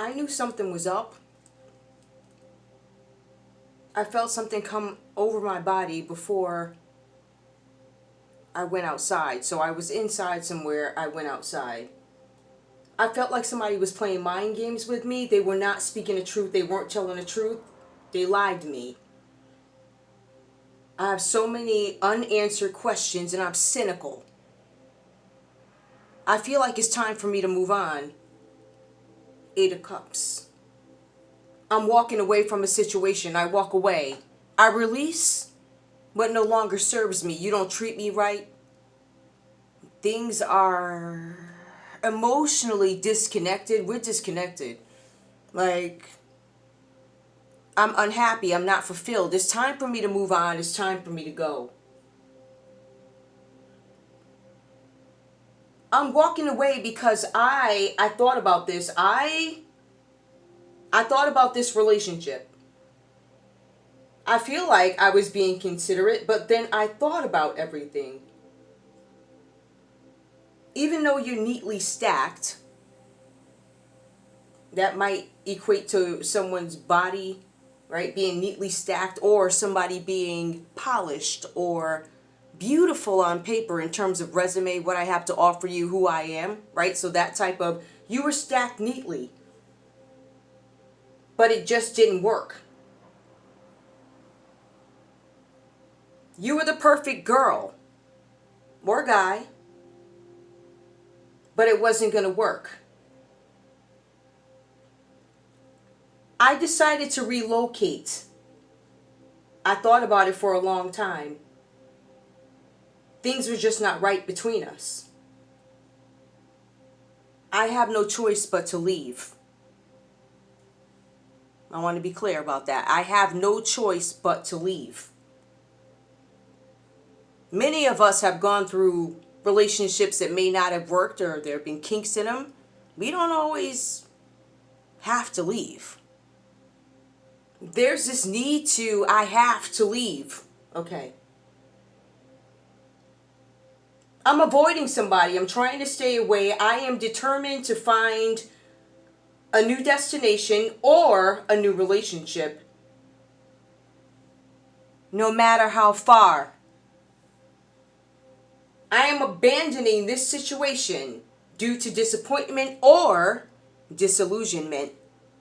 I knew something was up. I felt something come over my body before I went outside. So I was inside somewhere, I went outside. I felt like somebody was playing mind games with me. They were not speaking the truth. They weren't telling the truth. They lied to me. I have so many unanswered questions and I'm cynical. I feel like it's time for me to move on. Eight of Cups. I'm walking away from a situation. I walk away. I release what no longer serves me. You don't treat me right. Things are emotionally disconnected. We're disconnected. Like, I'm unhappy. I'm not fulfilled. It's time for me to move on. It's time for me to go. I'm walking away because I thought about this. I thought about this relationship. I feel like I was being considerate, but then I thought about everything. Even though you're neatly stacked, that might equate to someone's body, right, being neatly stacked, or somebody being polished or beautiful on paper in terms of resume, what I have to offer you, who I am, right? So that type of, you were stacked neatly, but it just didn't work. You were the perfect girl or guy, but it wasn't going to work. I decided to relocate. I thought about it for a long time. Things were just not right between us. I have no choice but to leave. I want to be clear about that. I have no choice but to leave. Many of us have gone through relationships that may not have worked, or there have been kinks in them. We don't always have to leave. There's this need to, I have to leave. Okay. I'm avoiding somebody. I'm trying to stay away. I am determined to find a new destination or a new relationship, no matter how far. I am abandoning this situation due to disappointment or disillusionment.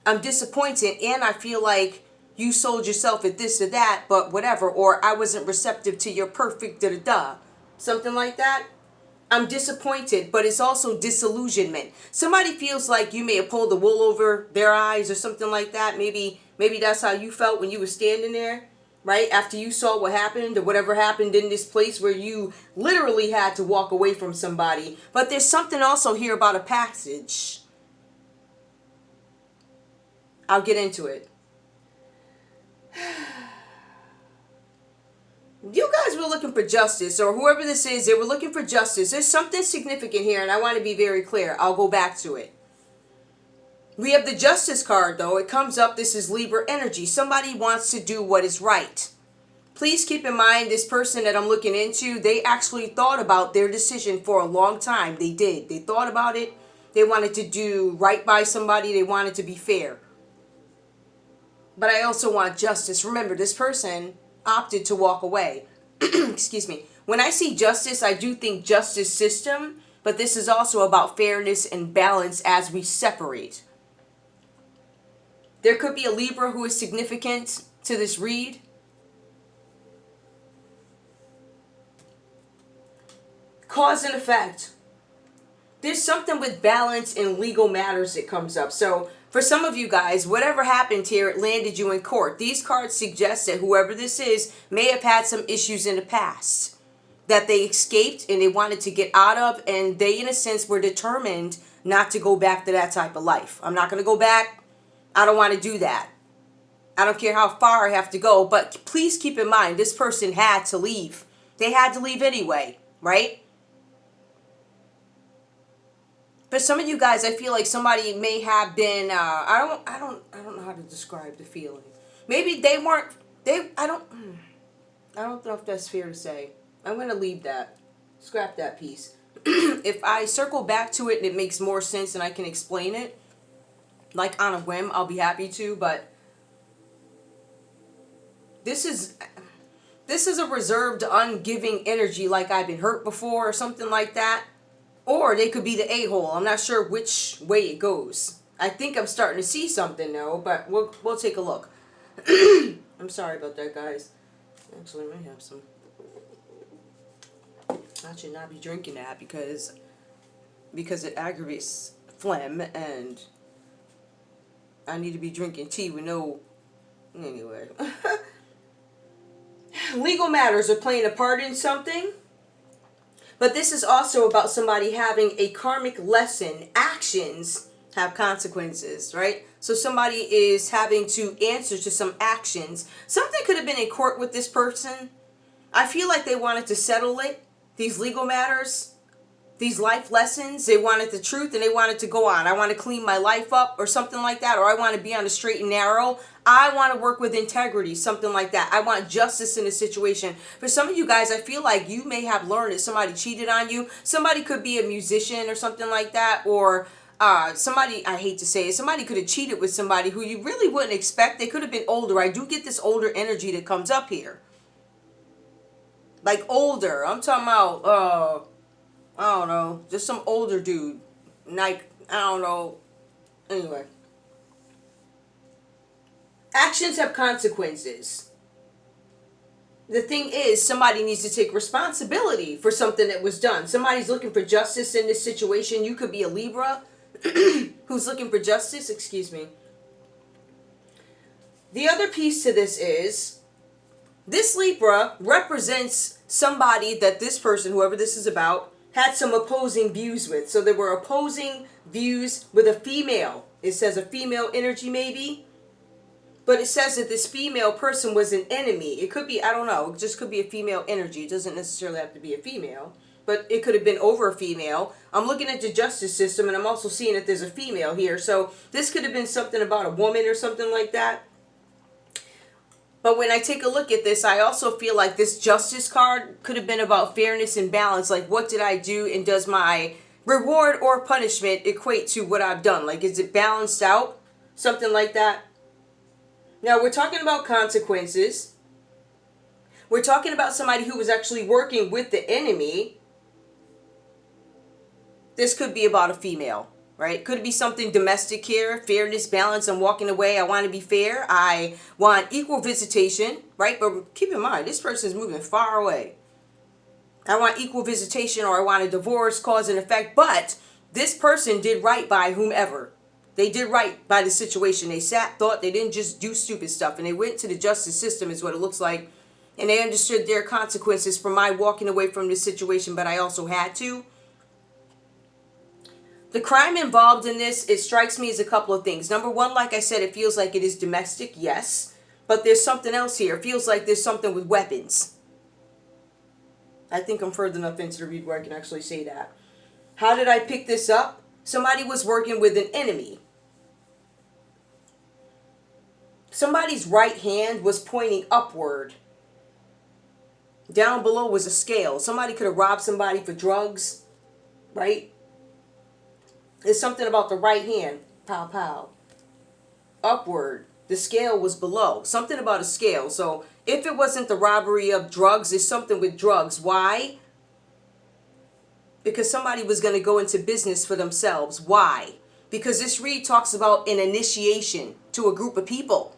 I'm disappointed and I feel like you sold yourself at this or that, but whatever, or I wasn't receptive to your perfect da-da-da. Something like that. I'm disappointed, but it's also disillusionment. Somebody feels like you may have pulled the wool over their eyes or something like that. Maybe that's how you felt when you were standing there, right? After you saw what happened or whatever happened in this place where you literally had to walk away from somebody. But there's something also here about a passage. I'll get into it. You guys were looking for justice, or whoever this is, they were looking for justice. There's something significant here, and I want to be very clear. I'll go back to it. We have the Justice card, though. It comes up, this is Libra energy. Somebody wants to do what is right. Please keep in mind, this person that I'm looking into, they actually thought about their decision for a long time. They did. They thought about it. They wanted to do right by somebody. They wanted to be fair. But I also want justice. Remember, this person opted to walk away. Excuse me. When I see justice, I do think justice system, but this is also about fairness and balance as we separate. There could be a Libra who is significant to this read. Cause and effect. There's something with balance in legal matters that comes up. So for some of you guys, whatever happened here, it landed you in court. These cards suggest that whoever this is may have had some issues in the past that they escaped and they wanted to get out of, and they, in a sense, were determined not to go back to that type of life. I'm not going to go back. I don't want to do that. I don't care how far I have to go, but please keep in mind, this person had to leave. They had to leave anyway, right? For some of you guys, I feel like somebody may have been, I don't know how to describe the feeling. Maybe they weren't, I don't know if that's fair to say. I'm going to leave that. Scrap that piece. If I circle back to it and it makes more sense and I can explain it, Like on a whim, I'll be happy to, but this is a reserved, ungiving energy, like I've been hurt before or something like that. Or they could be the a-hole. I'm not sure which way it goes. I think I'm starting to see something though, but we'll take a look. I'm sorry about that, guys. Actually, I might have some. I should not be drinking that because it aggravates phlegm, and I need to be drinking tea with no. Anyway. Legal matters are playing a part in something. But this is also about somebody having a karmic lesson. Actions have consequences, right? So somebody is having to answer to some actions. Something could have been in court with this person. I feel like they wanted to settle it. These legal matters, these life lessons, they wanted the truth and they wanted to go on. I want to clean my life up or something like that. Or I want to be on the straight and narrow. I want to work with integrity, something like that. I want justice in a situation. For some of you guys, I feel like you may have learned that somebody cheated on you. Somebody could be a musician or something like that. Or somebody, I hate to say it, somebody could have cheated with somebody who you really wouldn't expect. They could have been older. I do get this older energy that comes up here. Like older. I'm talking about, I don't know, just some older dude. Like, I don't know. Anyway. Actions have consequences. The thing is, somebody needs to take responsibility for something that was done. Somebody's looking for justice in this situation. You could be a Libra who's looking for justice. Excuse me. The other piece to this is, this Libra represents somebody that this person, whoever this is about, had some opposing views with. So there were opposing views with a female. It says a female energy maybe. But it says that this female person was an enemy. It could be, I don't know, it just could be a female energy. It doesn't necessarily have to be a female. But it could have been over a female. I'm looking at the justice system and I'm also seeing that there's a female here. So this could have been something about a woman or something like that. But when I take a look at this, I also feel like this justice card could have been about fairness and balance. Like, what did I do, and does my reward or punishment equate to what I've done? Like, is it balanced out? Something like that. Now, we're talking about consequences. We're talking about somebody who was actually working with the enemy. This could be about a female, right? Could be something domestic here. Fairness, balance, I'm walking away. I want to be fair. I want equal visitation, right? But keep in mind, this person is moving far away. I want equal visitation, or I want a divorce, cause and effect. But this person did right by whomever. They did right by the situation. They sat, thought, they didn't just do stupid stuff. And they went to the justice system is what it looks like. And they understood their consequences for my walking away from this situation, but I also had to. The crime involved in this, it strikes me as a couple of things. Number one, like I said, it feels like it is domestic, yes. But there's something else here. It feels like there's something with weapons. I think I'm further enough into the read where I can actually say that. How did I pick this up? Somebody was working with an enemy. Somebody's right hand was pointing upward. Down below was a scale. Somebody could have robbed somebody for drugs, right? There's something about the right hand. Pow, pow. Upward. The scale was below. Something about a scale. So if it wasn't the robbery of drugs, there's something with drugs. Why? Because somebody was going to go into business for themselves. Why? Because this read talks about an initiation to a group of people.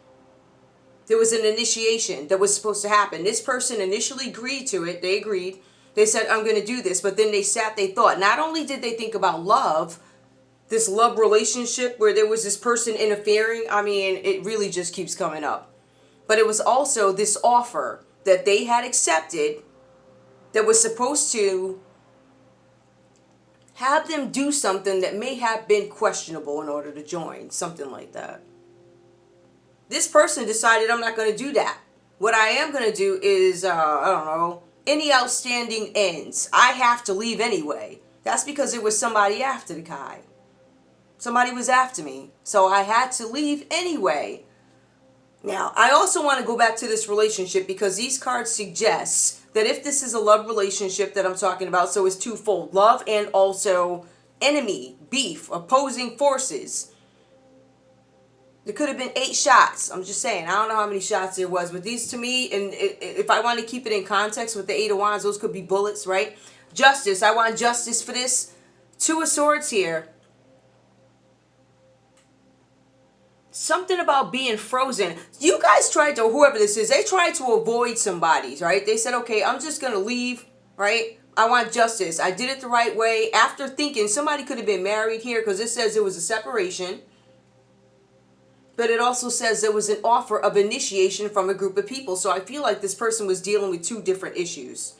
There was an initiation that was supposed to happen. This person initially agreed to it. They agreed. They said, I'm going to do this. But then they sat, they thought. Not only did they think about love, this love relationship where there was this person interfering. I mean, it really just keeps coming up. But it was also this offer that they had accepted that was supposed to have them do something that may have been questionable in order to join. Something like that. This person decided, I'm not going to do that. What I am going to do is, I don't know, any outstanding ends. I have to leave anyway. That's because there was somebody after the guy. Somebody was after me. So I had to leave anyway. Now, I also want to go back to this relationship because these cards suggest that if this is a love relationship that I'm talking about, so it's twofold. Love and also enemy, beef, opposing forces. There could have been 8 shots. I'm just saying. I don't know how many shots there was. But these to me, and if I want to keep it in context with the 8 of Wands, those could be bullets, right? Justice. I want justice for this. 2 of Swords here. Something about being frozen. You guys tried to, whoever this is, they tried to avoid somebody, right? They said, okay, I'm just going to leave, right? I want justice. I did it the right way. After thinking, somebody could have been married here because it says it was a separation. But it also says there was an offer of initiation from a group of people. So I feel like this person was dealing with 2 different issues.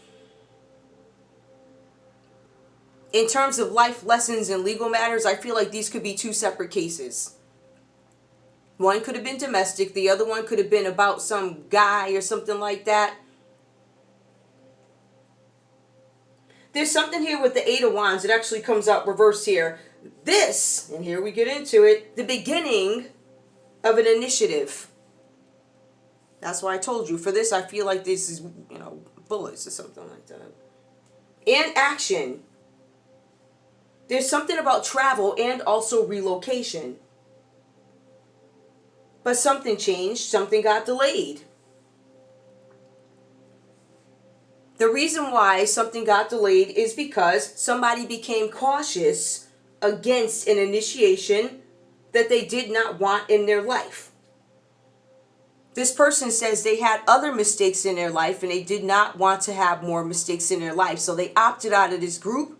In terms of life lessons and legal matters, I feel like these could be 2 separate cases. One could have been domestic. The other one could have been about some guy or something like that. There's something here with the 8 of Wands. It actually comes out reversed here. This, and here we get into it, the beginning of an initiative. That's why I told you. For this, I feel like this is, bullets or something like that. And action. There's something about travel and also relocation. But something changed. Something got delayed. The reason why something got delayed is because somebody became cautious against an initiation that they did not want in their life. This person says they had other mistakes in their life and they did not want to have more mistakes in their life. So they opted out of this group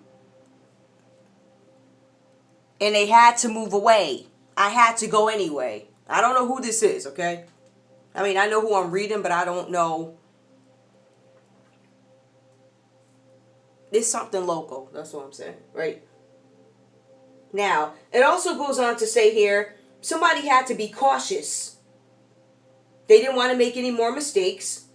and they had to move away. I had to go anyway. I don't know who this is, okay? I mean, I know who I'm reading, but I don't know. It's something local. That's what I'm saying, right? Now, it also goes on to say here, somebody had to be cautious. They didn't want to make any more mistakes.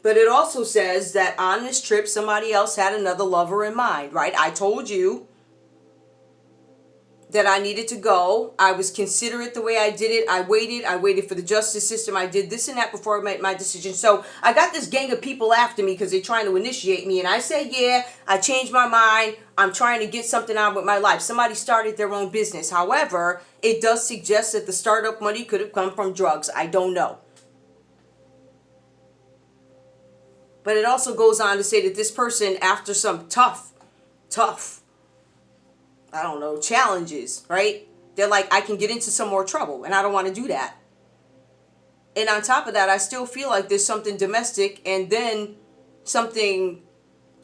But it also says that on this trip, somebody else had another lover in mind, right? I told you that I needed to go. I was considerate the way I did it. I waited for the justice system. I did this and that before I made my decision. So I got this gang of people after me because they're trying to initiate me. And I said, yeah, I changed my mind. I'm trying to get something on with my life. Somebody started their own business. However, it does suggest that the startup money could have come from drugs. I don't know. But it also goes on to say that this person, after some tough, I don't know, challenges, right? They're like, I can get into some more trouble and I don't want to do that. And on top of that, I still feel like there's something domestic and then something,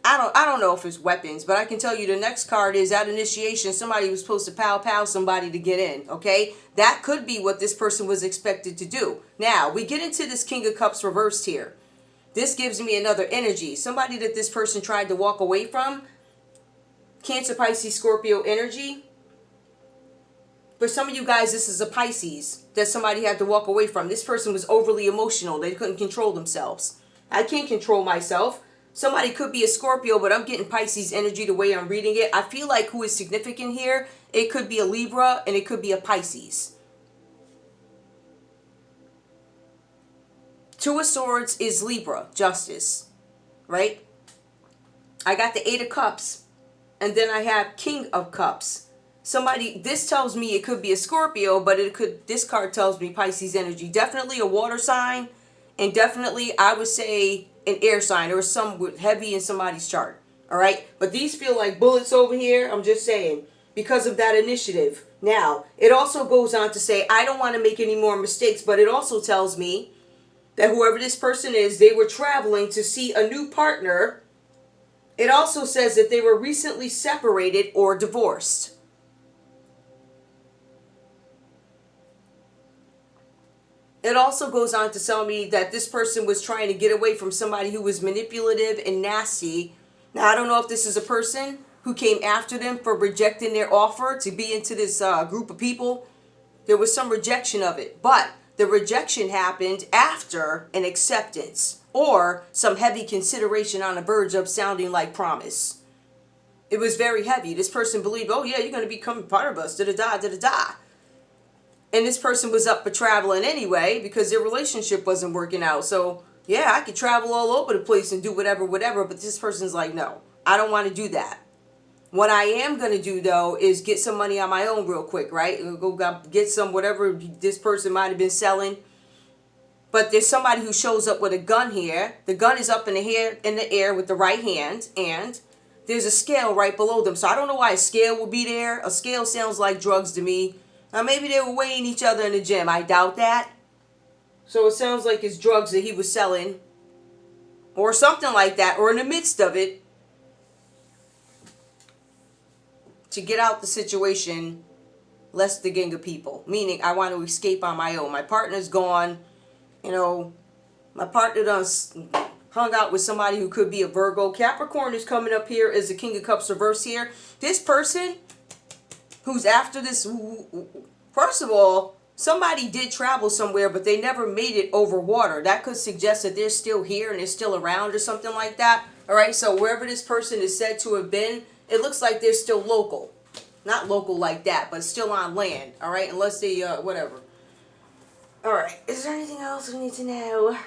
I don't know if it's weapons, but I can tell you the next card is at initiation, somebody was supposed to pow somebody to get in, okay? That could be what this person was expected to do. Now, we get into this King of Cups reversed here. This gives me another energy. Somebody that this person tried to walk away from. Cancer, Pisces, Scorpio energy. For some of you guys, this is a Pisces that somebody had to walk away from. This person was overly emotional. They couldn't control themselves. I can't control myself. Somebody could be a Scorpio, but I'm getting Pisces energy the way I'm reading it. I feel like who is significant here, it could be a Libra and it could be a Pisces. 2 of Swords is Libra, justice, right? I got the 8 of Cups. And then I have King of Cups. Somebody, this tells me it could be a Scorpio, but this card tells me Pisces energy. Definitely a water sign, and definitely, I would say, an air sign or some heavy in somebody's chart. All right? But these feel like bullets over here. I'm just saying, because of that initiative. Now, it also goes on to say, I don't want to make any more mistakes, but it also tells me that whoever this person is, they were traveling to see a new partner. It also says that they were recently separated or divorced. It also goes on to tell me that this person was trying to get away from somebody who was manipulative and nasty. Now, I don't know if this is a person who came after them for rejecting their offer to be into this group of people. There was some rejection of it, but the rejection happened after an acceptance or some heavy consideration on the verge of sounding like promise. It was very heavy. This person believed, oh yeah, you're going to become part of us, da-da-da, da-da-da. And this person was up for traveling anyway because their relationship wasn't working out. So yeah, I could travel all over the place and do whatever, but this person's like, no, I don't want to do that. What I am going to do, though, is get some money on my own real quick, right? Go get some whatever this person might have been selling. But there's somebody who shows up with a gun here. The gun is up in the air with the right hand, and there's a scale right below them. So I don't know why a scale would be there. A scale sounds like drugs to me. Now, maybe they were weighing each other in the gym. I doubt that. So it sounds like it's drugs that he was selling, or something like that, or in the midst of it, to get out the situation, less the gang of people. Meaning, I want to escape on my own. My partner's gone. You know, my partner done hung out with somebody who could be a Virgo. Capricorn is coming up here as the King of Cups reverse here. This person who's after this, first of all, somebody did travel somewhere, but they never made it over water. That could suggest that they're still here and they're still around or something like that. All right, so wherever this person is said to have been, it looks like they're still local. Not local like that, but still on land. All right, unless they, whatever. All right, is there anything else we need to know?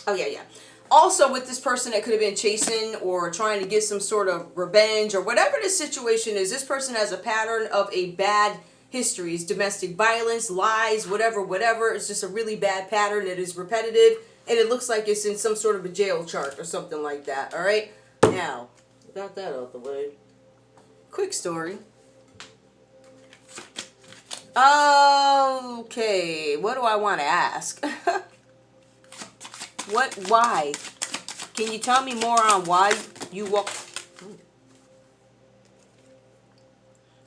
Oh, yeah. Also, with this person that could have been chasing or trying to get some sort of revenge or whatever the situation is, this person has a pattern of a bad history. It's domestic violence, lies, whatever. It's just a really bad pattern that is repetitive, and it looks like it's in some sort of a jail chart or something like that. All right, now, got that out the way. Quick story. Okay, what do I want to ask? Why? Can you tell me more on why you walked?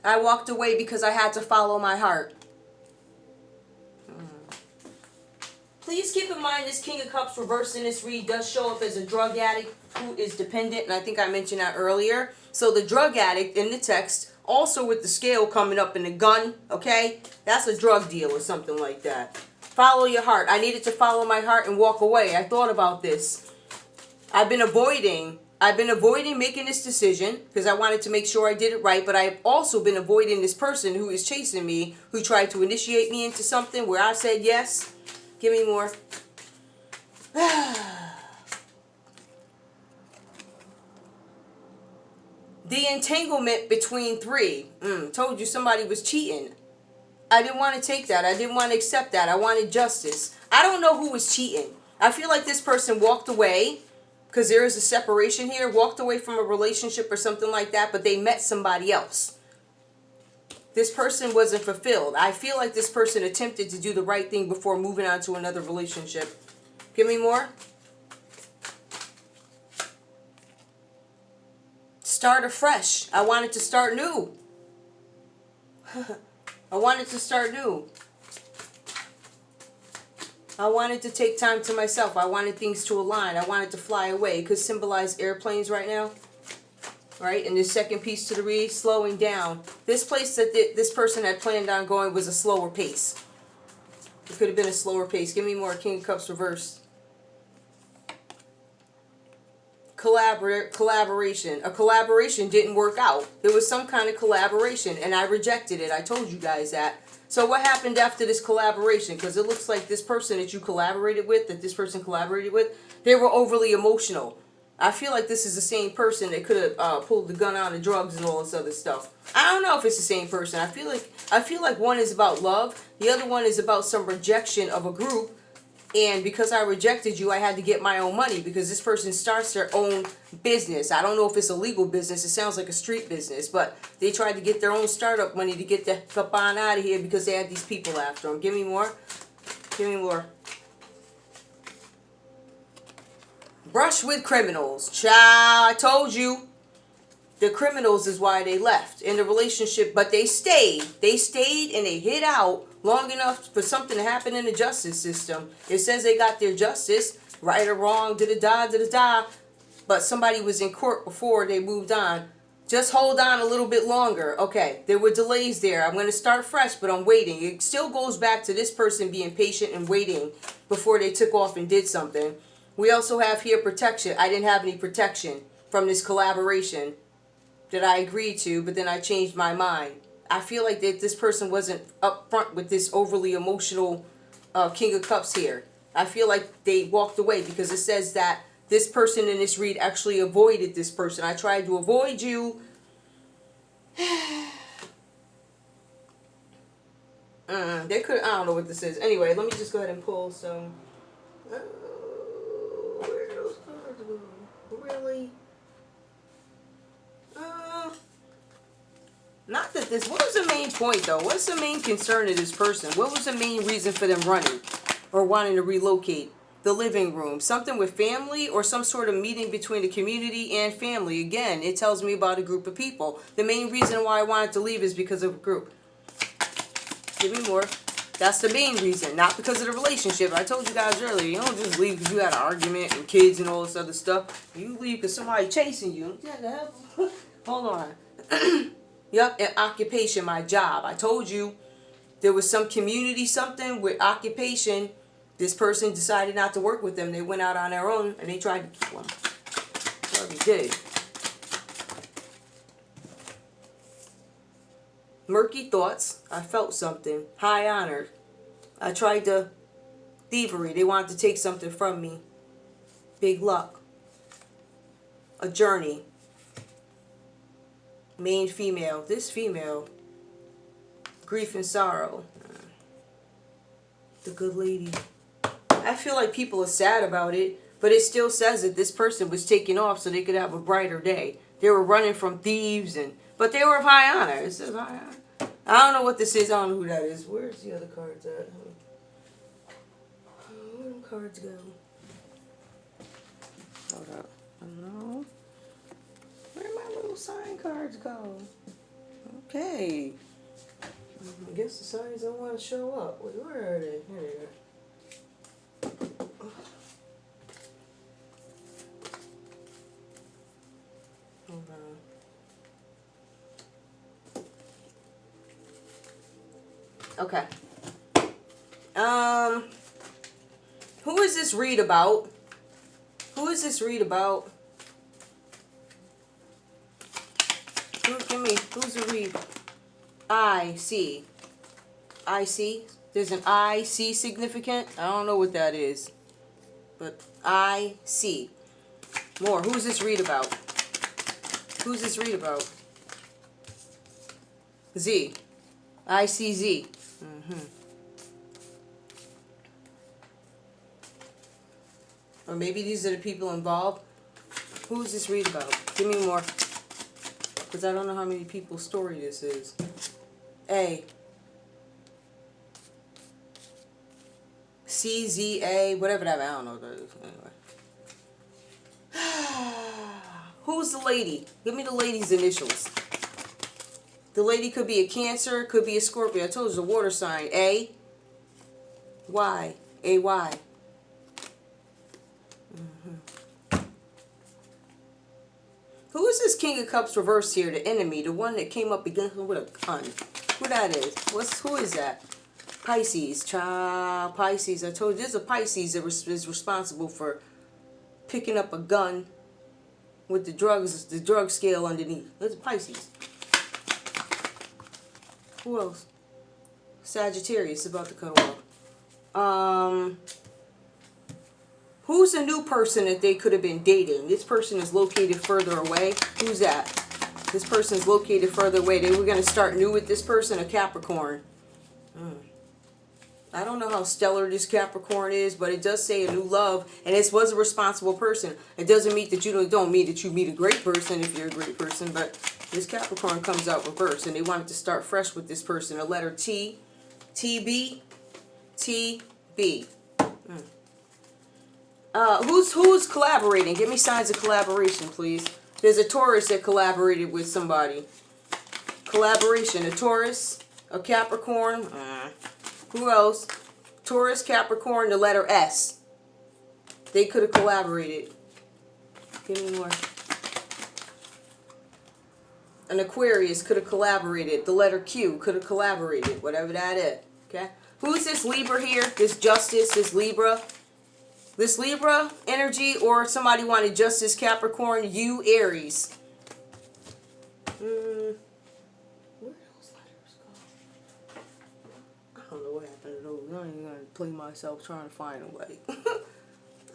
I walked away because I had to follow my heart. Please keep in mind this King of Cups reversed in this read does show up as a drug addict who is dependent, and I think I mentioned that earlier. So the drug addict in the text, also with the scale coming up in the gun, okay? That's a drug deal or something like that. Follow your heart. I needed to follow my heart and walk away. I thought about this. I've been avoiding making this decision because I wanted to make sure I did it right, but I've also been avoiding this person who is chasing me, who tried to initiate me into something where I said yes. Give me more. The entanglement between three. Told you somebody was cheating. I didn't want to take that. I didn't want to accept that. I wanted justice. I don't know who was cheating. I feel like this person walked away because there is a separation here, walked away from a relationship or something like that, but they met somebody else. This person wasn't fulfilled. I feel like this person attempted to do the right thing before moving on to another relationship. Give me more. Start afresh. I wanted to start new. I wanted to start new. I wanted to take time to myself. I wanted things to align. I wanted to fly away. It could symbolize airplanes right now. Right? And the second piece to the read, slowing down. This place that this person had planned on going was a slower pace. It could have been a slower pace. Give me more King of Cups reversed. Collaboration. A collaboration didn't work out. There was some kind of collaboration, and I rejected it. I told you guys that. So what happened after this collaboration? Because it looks like this person that you collaborated with, that this person collaborated with, they were overly emotional. I feel like this is the same person that could have pulled the gun out of drugs and all this other stuff. I don't know if it's the same person. I feel like one is about love. The other one is about some rejection of a group. And because I rejected you, I had to get my own money because this person starts their own business. I don't know if it's a legal business. It sounds like a street business. But they tried to get their own startup money to get the heck on out of here because they had these people after them. Give me more. Give me more. Brush with criminals. Child, I told you. The criminals is why they left in the relationship, but they stayed. They stayed and they hid out long enough for something to happen in the justice system. It says they got their justice, right or wrong, da-da-da. But somebody was in court before they moved on. Just hold on a little bit longer. Okay, there were delays there. I'm going to start fresh, but I'm waiting. It still goes back to this person being patient and waiting before they took off and did something. We also have here protection. I didn't have any protection from this collaboration that I agreed to, but then I changed my mind. I feel like that this person wasn't upfront with this overly emotional King of Cups here. I feel like they walked away because it says that this person in this read actually avoided this person. I tried to avoid you. They could, I don't know what this is. Anyway, let me just go ahead and pull some. Where did those cards go? Really? Not that this, what was the main point though? What's the main concern of this person? What was the main reason for them running or wanting to relocate? The living room, something with family or some sort of meeting between the community and family. Again, it tells me about a group of people. The main reason why I wanted to leave is because of a group. Give me more. That's the main reason, not because of the relationship. I told you guys earlier, you don't just leave because you had an argument and kids and all this other stuff. You leave because somebody chasing you. Hold on. Yep, and occupation, my job. I told you there was some community something with occupation. This person decided not to work with them. They went out on their own and they tried to kill them. Well, they did. Murky thoughts. I felt something. High honor. I tried to thievery. They wanted to take something from me. Big luck. A journey. Main female. This female. Grief and sorrow. The good lady. I feel like people are sad about it, but it still says that this person was taken off so they could have a brighter day. They were running from thieves, but they were of high honor. It says high honor. I don't know what this is. I don't know who that is. Where's the other cards at? Where do cards go? Hold up. I don't know. Where did my little sign cards go? Okay. I guess the signs don't want to show up. Where are they? Here they are. Hold on. Okay. Who is this read about? Who is this read about? Give me. Who's the read? I see. I see. There's an I see significant. I don't know what that is. But I see. More. Who's this read about? Who's this read about? Z. I see Z. Or maybe these are the people involved. Who's this read about? Give me more. Because I don't know how many people's story this is. A. C, Z, A, whatever that, I don't know what that is. Anyway. Who's the lady? Give me the lady's initials. The lady could be a Cancer, could be a Scorpio. I told you, a water sign. A. Y. A-Y. Who is this King of Cups reversed here? The enemy, the one that came up against him with a gun. Who that is? Who is that? Pisces. Child, Pisces. I told you, there's a Pisces that is responsible for picking up a gun with the drug scale underneath. There's a Pisces. Who else? Sagittarius about to cut off. Who's a new person that they could have been dating? This person is located further away. Who's that? This person is located further away. They were going to start new with this person, a Capricorn. I don't know how stellar this Capricorn is, but it does say a new love, and this was a responsible person. It doesn't mean that don't mean that you meet a great person if you're a great person, but this Capricorn comes out reversed, and they wanted to start fresh with this person. A letter T, TB, TB. Who's collaborating? Give me signs of collaboration, please. There's a Taurus that collaborated with somebody. Collaboration. A Taurus, a Capricorn. Who else? Taurus, Capricorn, the letter S. They could have collaborated. Give me more. An Aquarius could have collaborated. The letter Q could have collaborated. Whatever that is. Okay? Who's this Libra here? This Justice, this Libra? This Libra energy, or somebody wanted Justice, Capricorn, you, Aries. Where those letters go? I don't know what happened to those. I ain't gonna play myself trying to find a way.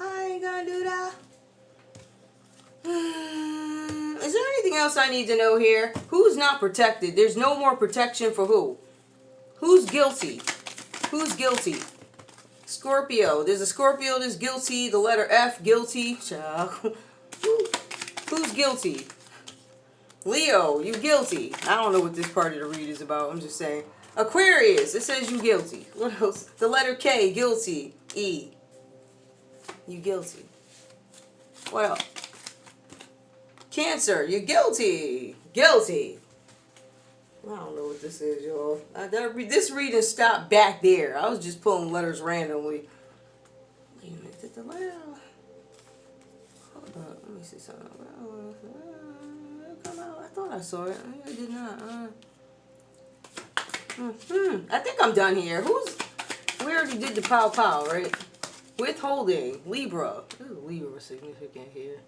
I ain't gonna do that. else I need to know here? Who's not protected? There's no more protection for who? Who's guilty? Who's guilty? Scorpio. There's a Scorpio that's guilty. The letter F, guilty. Who's guilty? Leo, you guilty. I don't know what this part of the read is about. I'm just saying. Aquarius, it says you guilty. What else? The letter K, guilty. E, you guilty. What else? Cancer, you guilty. Guilty. I don't know what this is, y'all. This reading stopped back there. I was just pulling letters randomly. Wait a minute, did the letter... Hold up, let me see something. Come out. I thought I saw it. I did not. I think I'm done here. We already did the pow pow, right? Withholding. Libra. Ooh, Libra significant here.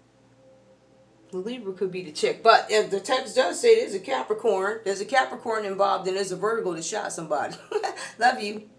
The Libra could be the chick. But if the text does say there's a Capricorn involved and there's a Virgo that shot somebody. Love you.